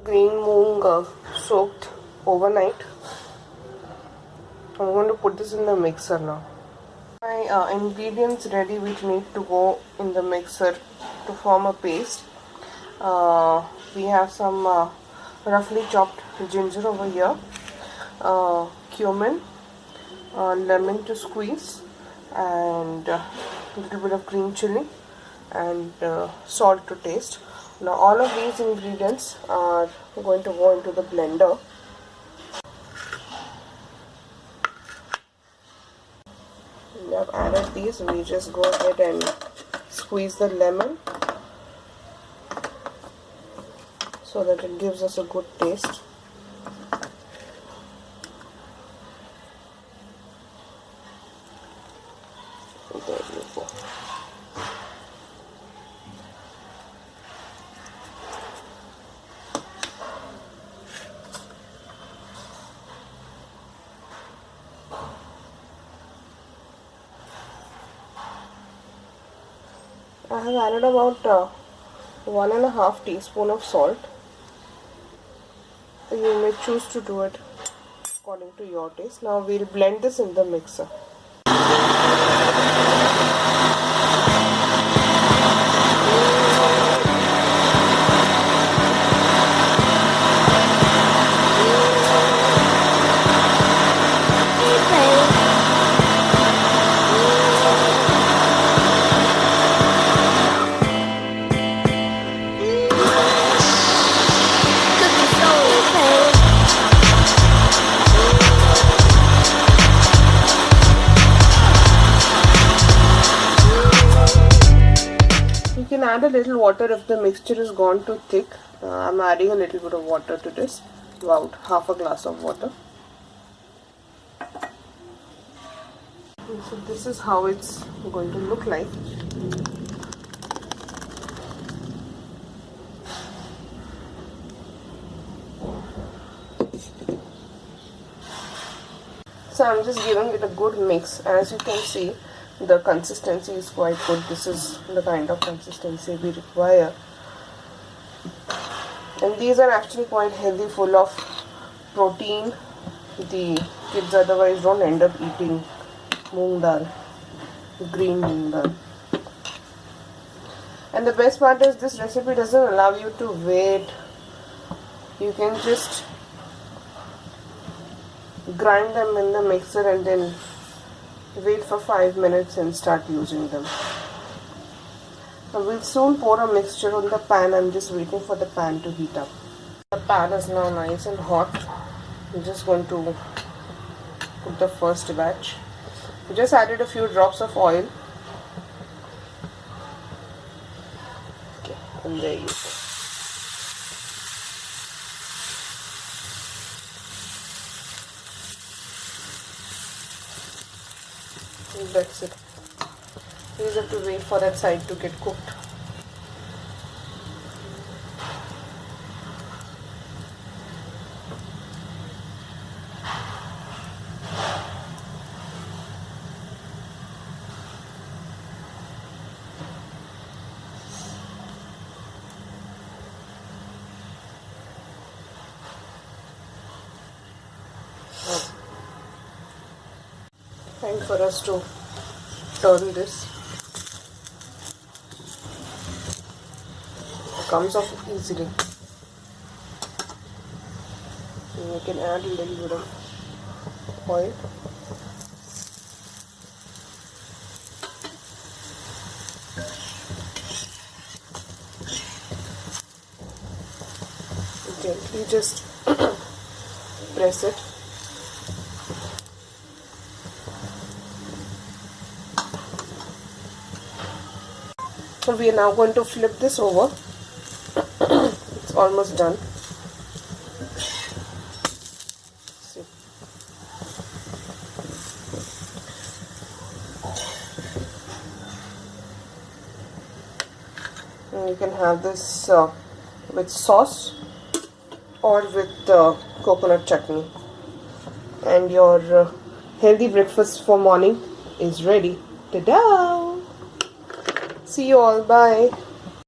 green moong soaked overnight. I'm going to put this in the mixer now. My ingredients ready which need to go in the mixer to form a paste. We have some roughly chopped ginger over here, cumin, lemon to squeeze, and a little bit of green chili, and salt to taste. Now all of these ingredients are going to go into the blender. We have added these. We just go ahead and squeeze the lemon so that it gives us a good taste. There you go. I have added about 1.5 teaspoon of salt. You may choose to do it according to your taste. Now we'll blend this in the mixer. You can add a little water if the mixture is gone too thick. I'm adding a little bit of water to this, about half a glass of water. So this is how it's going to look like. So I'm just giving it a good mix. As you can see, the consistency is quite good. This is the kind of consistency we require. And these are actually quite healthy, full of protein. The kids otherwise don't end up eating moong dal, green moong dal. And the best part is this recipe doesn't allow you to wait. You can just grind them in the mixer and then wait for 5 minutes and start using them. Now we'll soon pour a mixture on the pan. I'm just waiting for the pan to heat up. The pan is now nice and hot. I'm just going to put the first batch. Just added a few drops of oil. Okay, and there you go. That's it. You just have to wait for that side to get cooked. Time for us to turn this. It comes off easily. And you can add a little bit of oil. Gently just press it. So we are now going to flip this over. It's almost done. See. And you can have this with sauce or with coconut chutney. And your healthy breakfast for morning is ready. Ta-da! See you all. Bye.